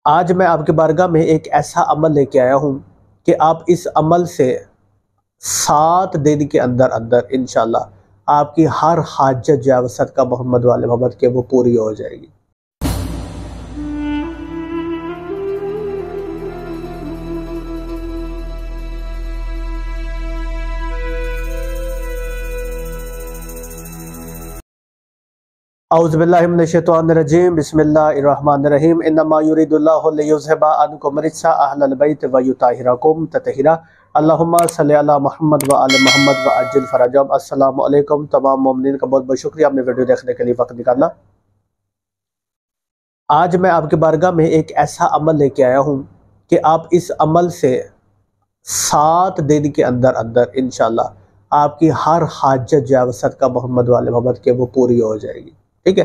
आज मैं आपके बारगाह में एक ऐसा अमल लेके आया हूँ कि आप इस अमल से 7 दिन के अंदर अंदर इंशाल्लाह आपकी हर हाजत जो है वो सदका मोहम्मद वाले मोहम्मद के वो पूरी हो जाएगी। औज़ुबिल्लाहि मिनश्शैतानिर्रजीम बिस्मिल्लाहिर्रहमानिर्रहीम इन्नमा युरिदुल्लाहु लियुज़हिबा अन्कुम रिज्सा अहलल बैत व युताहिरकुम तत्हीरा अल्लाहुम्मा सल्लि अला मुहम्मद व आले मुहम्मद व अज्जिल फरजहुम। अस्सलामु अलैकुम। तमाम मोमिनीन का बहुत बहुत शुक्रिया आपने वीडियो देखने के लिए वक्त निकाला। आज मैं आपके बारगाह में एक ऐसा अमल लेके आया हूँ कि आप इस अमल से 7 दिन के अंदर अंदर इंशाल्लाह आपकी हर हाजत जो है वो सदका मोहम्मद वाले मोहम्मद के वो पूरी हो जाएगी। ठीक है,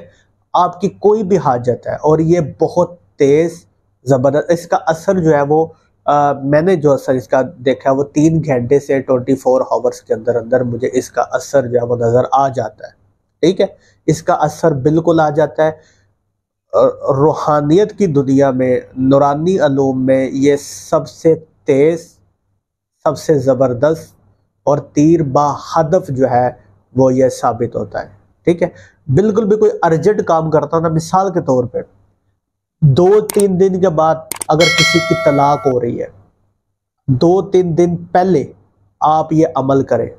आपकी कोई भी हाजत है और ये बहुत तेज ज़बरदस्त इसका असर जो है वो मैंने जो असर इसका देखा है वो 3 घंटे से 24 आवर्स के अंदर अंदर मुझे इसका असर जो है वो नज़र आ जाता है। ठीक है, इसका असर बिल्कुल आ जाता है। रूहानियत की दुनिया में, नूरानी अलूम में ये सबसे तेज, सबसे ज़बरदस्त और तीर बा हदफ जो है वो ये साबित होता है। ठीक है, बिल्कुल भी कोई अर्जेंट काम करता ना, मिसाल के तौर पे 2-3 दिन के बाद अगर किसी की तलाक हो रही है, 2-3 दिन पहले आप ये अमल करें,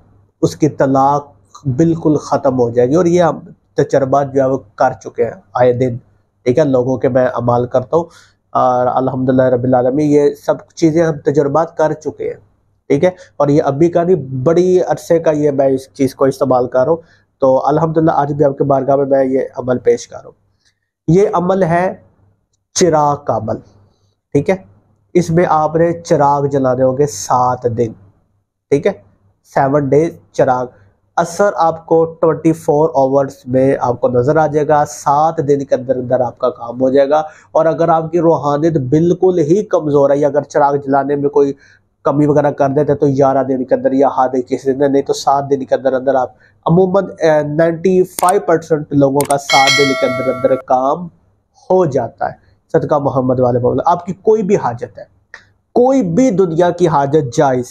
उसकी तलाक बिल्कुल ख़त्म हो जाएगी। और ये हम तजर्बा जो है वो कर चुके हैं आए दिन। ठीक है, लोगों के मैं अमाल करता हूँ और अल्हम्दुलिल्लाह रब्बिल आलमीन ये सब चीज़ें हम तजर्बात कर चुके हैं। ठीक है, और ये अभी का नहीं, बड़ी अरसे का ये मैं इस चीज़ को इस्तेमाल कर रहा हूँ। तो अल्हम्दुलिल्लाह आज भी आपके बारगाह में मैं ये अमल पेश कर रहा हूँ। ये अमल है चिराग का अमल। ठीक है, इसमें आपने चिराग जलाने होंगे 7 दिन। ठीक है, 7 डेज चिराग। असर आपको 24 आवर्स में आपको नजर आ जाएगा। 7 दिन के अंदर अंदर आपका काम हो जाएगा। और अगर आपकी रूहानियत बिल्कुल ही कमजोर है या अगर चिराग जलाने में कोई कमी वगैरह कर देते तो 11 दिन के अंदर या हाथ किसी दिन, नहीं तो 7 दिन के अंदर अंदर आप अमूमन 95% लोगों का 7 दिन के अंदर अंदर काम हो जाता है। सदका मोहम्मद वाले मोहम्मद। आपकी कोई भी हाजत है, कोई भी दुनिया की हाजत जायज़,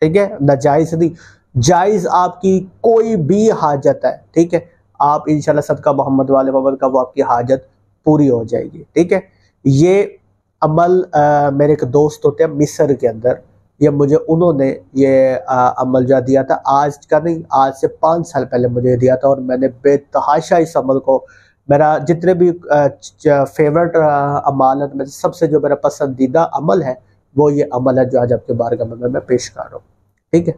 ठीक है, नाजायज़ नहीं, जायज़ आपकी कोई भी हाजत है, ठीक है, आप इंशाल्लाह सदका मोहम्मद वाले मोहम्मद का वो आपकी हाजत पूरी हो जाएगी। ठीक है, ये अमल मेरे एक दोस्त होते हैं मिस्र के अंदर, ये मुझे उन्होंने ये अमल जो दिया था, आज का नहीं, आज से 5 साल पहले मुझे दिया था। और मैंने बेतहाशा इस अमल को, मेरा जितने भी फेवरेट अमाल है, में सबसे जो मेरा पसंदीदा अमल है वो ये अमल है जो आज आपके बारगाह में मैं पेश कर रहा हूँ। ठीक है,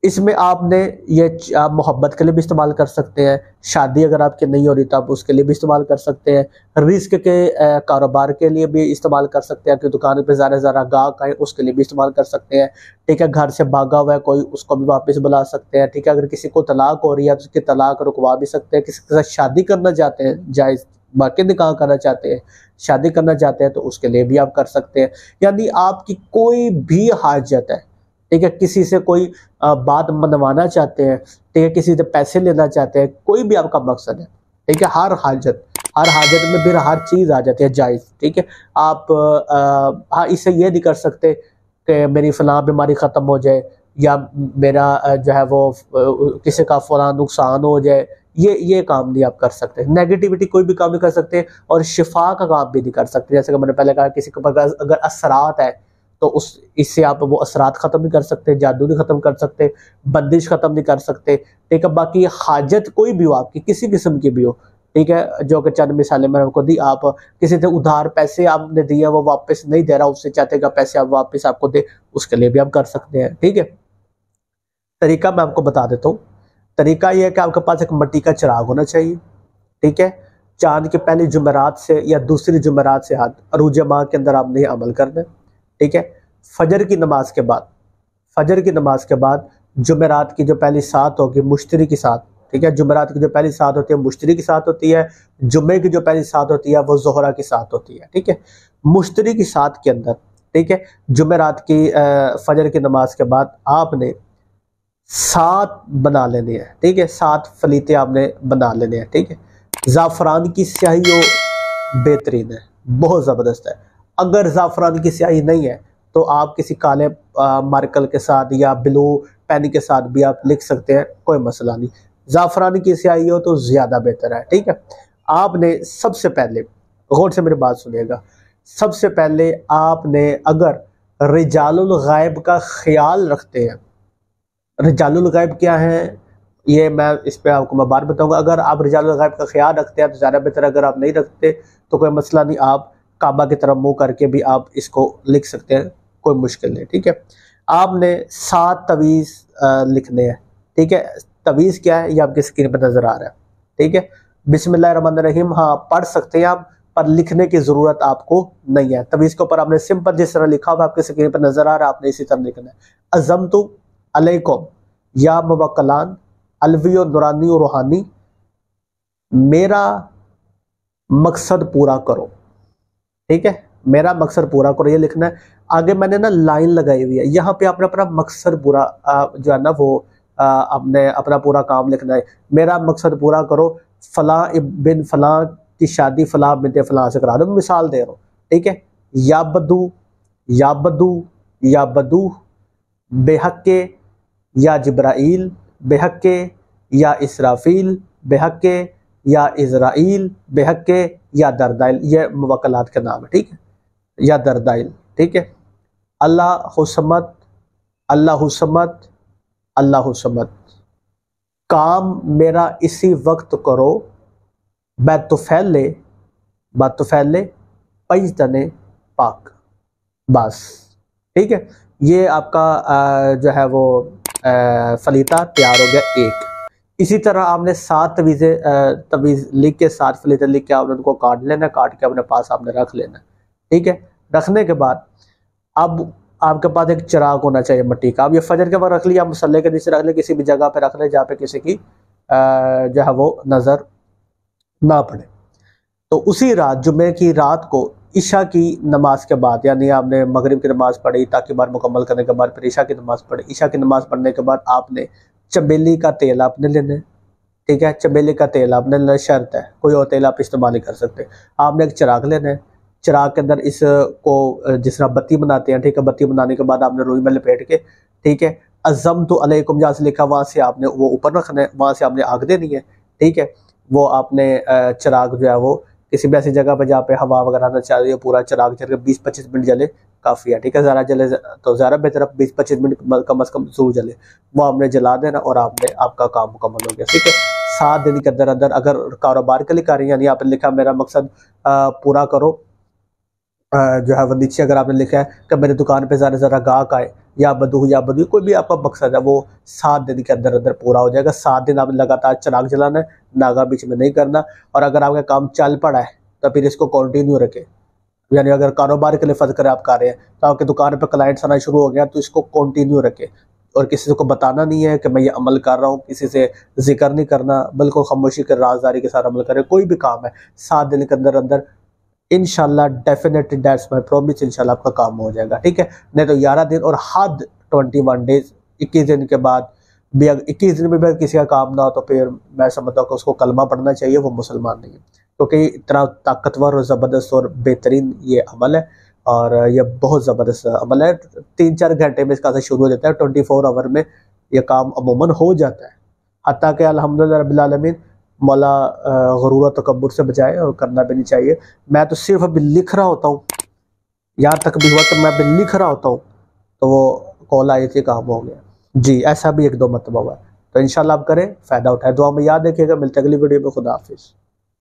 इसमें आपने ये आप मोहब्बत के लिए भी इस्तेमाल कर सकते हैं, शादी अगर आपकी नहीं हो रही तो आप उसके लिए भी इस्तेमाल कर सकते हैं, रिस्क के कारोबार के लिए भी इस्तेमाल कर सकते हैं, कि दुकान पे ज़रा गाहक आए उसके लिए भी इस्तेमाल कर सकते हैं। ठीक है, घर से भागा हुआ है कोई, उसको भी वापस बुला सकते हैं। ठीक है, अगर किसी को तलाक हो रही है तो उसकी तलाक रुकवा भी सकते हैं। किसी के साथ शादी करना चाहते हैं, जायज़ बाकी निकाह करना चाहते हैं, शादी करना चाहते हैं तो उसके लिए भी आप कर सकते हैं। यानी आपकी कोई भी हाजत है, ठीक है, किसी से कोई बात मनवाना चाहते हैं, ठीक है, किसी से पैसे लेना चाहते हैं, कोई भी आपका मकसद है, ठीक है, हर हाजत में फिर हर चीज़ आ जाती है जायज़। ठीक है, आप हाँ, इससे ये नहीं कर सकते कि मेरी फ़लाँ बीमारी ख़त्म हो जाए या मेरा जो है वो किसी का फ़लाँ नुकसान हो जाए, ये काम नहीं आप कर सकते। नेगेटिविटी कोई भी काम नहीं कर सकते और शिफा का काम भी नहीं कर सकते। जैसे कि मैंने पहले कहा, किसी के पास अगर असरात है तो इससे आप वो असरात ख़त्म नहीं कर सकते, जादू नहीं ख़त्म कर सकते, बंदिश ख़त्म नहीं कर सकते। ठीक है, बाकी हाजत कोई भी हो आपकी, किसी किस्म की भी हो, ठीक है, जो कि चंद मिसालें मैंने आपको दी। आप किसी से उधार पैसे आपने दिए, वो वापस नहीं दे रहा, उससे चाहते कि पैसे आप वापस आपको दे, उसके लिए भी आप कर सकते हैं। ठीक है, तरीका मैं आपको बता देता हूँ। तरीका यह है कि आपके पास एक मिट्टी का चिराग होना चाहिए। ठीक है, चांद के पहले जुमेरात से या दूसरी जुमेरात से हाथ अरूज माह के अंदर आपने अमल करना है। ठीक है, फजर की नमाज के बाद जुमेरात की जो पहली सात होगी मुश्तरी की साथ, ठीक है, जुमेरात की जो पहली सात होती है मुश्तरी की साथ होती है, जुम्मे की जो पहली सात होती है वो ज़ोहरा की साथ होती है। ठीक है, मुश्तरी की साथ के अंदर, ठीक है, जुमेरात की फजर की नमाज के बाद आपने 7 बना लेने हैं। ठीक है, 7 फलीते आपने बना लेने हैं। ठीक है, ज़ाफ़रान की स्याही बेहतरीन है, बहुत ज़बरदस्त है। अगर ज़ाफ़रान की स्याही नहीं है तो आप किसी काले मार्कर के साथ या ब्लू पेन के साथ भी आप लिख सकते हैं, कोई मसला नहीं। ज़ाफ़रान की स्याही हो तो ज़्यादा बेहतर है, ठीक है। आपने सबसे पहले गौर से मेरी बात सुनिएगा, सबसे पहले आपने अगर रिजालुल गायब का ख्याल रखते हैं, रिजालुल गायब क्या है ये मैं इस पे आपको मैं बात बताऊंगा। अगर आप रिजालुल गायब का ख्याल रखते हैं तो ज़्यादा बेहतर, अगर आप नहीं रखते तो कोई मसला नहीं, आप काबा की तरफ मुँह करके भी आप इसको लिख सकते हैं, कोई मुश्किल नहीं, ठीक है। आपने 7 तवीज़ लिखने हैं, ठीक है। तवीज़ क्या है ये आपकी स्क्रीन पर नज़र आ रहा है, ठीक है। बिस्मिल्लाहिर्रहमानिर्रहीम, हाँ पढ़ सकते हैं आप, पर लिखने की ज़रूरत आपको नहीं है। तवीज़ के ऊपर आपने सिंपल जिस तरह लिखा हुआ आपकी स्क्रीन पर नज़र आ रहा है, आपने इसी तरह लिखना है। अज़म्तु अलैकुम या मुवक्कलान अलवी और नूरानी और रूहानी, मेरा मकसद पूरा करो, ठीक है। मेरा मकसद पूरा करो ये लिखना है। आगे मैंने ना लाइन लगाई हुई है, यहाँ पे आपने अपना मकसद पूरा जो है ना वो आपने अपना पूरा काम लिखना है। मेरा मकसद पूरा करो, फलां बिन फलां की शादी फलां बिन फलां से करा दो, मिसाल दे रहा हूँ, ठीक है। या बदू या बदू या बदू बेहक्के या जिब्राइल बेहक्के या इसराफील बेहक्के या इज़राइल बेहक्के या दरदाइल, ये मुवक्कलात के नाम है, ठीक है। या दरदाइल, ठीक है। अल्लाह समद अल्लाह समद अल्लाह समद, काम मेरा इसी वक्त करो, बैतुफैले बैतुफैले पैजतने पाक, बस, ठीक है। ये आपका जो है वो फलीता तैयार हो गया एक। इसी तरह आपने 7 तवीज़ लिख के 7 फलीते लिख के आपने उनको काट लेना, काट के अपने पास आपने रख लेना, ठीक है। रखने के बाद अब आपके पास एक चिराग होना चाहिए मिट्टी का। अब ये फजर के वक्त रख लिया, मसल्ले के नीचे रख ले, किसी भी जगह पे रख ले जहाँ पे किसी की जो है वो नज़र ना पड़े। तो उसी रात जुमे की रात को ईशा की नमाज के बाद, यानी आपने मगरिब की नमाज पढ़ी, ताकि बार मुकम्मल करने के बाद फिर ईशा की नमाज पढ़ी। ईशा की नमाज पढ़ने के बाद आपने चमेली का तेल आपने लेना है, ठीक है। चमेली का तेल आपने लेना, शर्त है, कोई और तेल आप इस्तेमाल नहीं कर सकते। आपने एक चिराग लेना है, चिराग के अंदर इसको जिस तरह बत्ती बनाते हैं, ठीक है। बत्ती बनाने के बाद आपने रुई में लपेट के, ठीक है, अज़म्तु अलैकुम जहाँ से लिखा वहाँ से आपने वो ऊपर रखना है, वहाँ से आपने आग देनी है, ठीक है। वो आपने चिराग जो है वो किसी भी ऐसी जगह पर जहाँ पे हवा वगैरह ना चल रही है, पूरा चिराग चल के 20-25 मिनट जले काफ़ी है, ठीक है। ज़्यादा जले तो ज़्यादा बेहतर, 20-25 मिनट कम से कम जरूर जले, वो आपने जला देना और आपने आपका काम मुकम्मल हो गया, ठीक है। 7 दिन के अंदर अंदर अगर कारोबार के लिए कर रही है, यानी आपने लिखा मेरा मकसद पूरा करो, जो है वो नीचे अगर आपने लिखा है कि मेरी दुकान पे ज़्यादा से ज़्यादा गाहक आए, या बदू कोई भी आपका मकसद है, वो 7 दिन के अंदर अंदर पूरा हो जाएगा। 7 दिन आपने लगातार चिराग जलाना है, नागा बीच में नहीं करना। और अगर आपका काम चल पड़ा है तो फिर इसको कंटिन्यू रखें, यानी अगर कारोबार के लिए फर्ज करें आप कर रहे हैं तो आपकी दुकान पे क्लाइंट्स आना शुरू हो गया तो इसको कंटिन्यू रखें, और किसी को बताना नहीं है कि मैं ये अमल कर रहा हूँ, किसी से जिक्र नहीं करना, बिल्कुल खामोशी के राजदारी के साथ अमल करें। कोई भी काम है 7 दिन के अंदर अंदर इंशाल्लाह, डेफिनेटली दैट्स माय प्रॉमिस, इंशाल्लाह आपका काम हो जाएगा, ठीक है। नहीं तो 11 दिन और हद 21 डेज, 21 दिन के बाद भी, 21 दिन में भी किसी का काम ना हो तो फिर मैं समझता हूँ कि उसको कलमा पढ़ना चाहिए, वो मुसलमान नहीं है, क्योंकि इतना ताकतवर और ज़बरदस्त और बेहतरीन ये अमल है, और ये बहुत ज़बरदस्त अमल है। 3-4 घंटे में इसका असर शुरू हो जाता है, 24 आवर में ये काम अमूमन हो जाता है। हत्ता कि अल्हम्दुलिल्लाह रब्बिल आलमीन, मौला गुरूर और तकब्बुर से बचाए, और करना भी नहीं चाहिए। मैं तो सिर्फ अभी लिख रहा होता हूँ, यहाँ तक भी हुआ तो मैं अभी लिख रहा होता हूँ तो वो कॉल आई थी, काम हो गया जी। ऐसा भी 1-2 मरतबा हुआ। तो इंशाल्लाह आप करें, फ़ायदा उठाए, दुआ में याद रखिएगा। मिलते अगली वीडियो में। खुदा हाफिज़।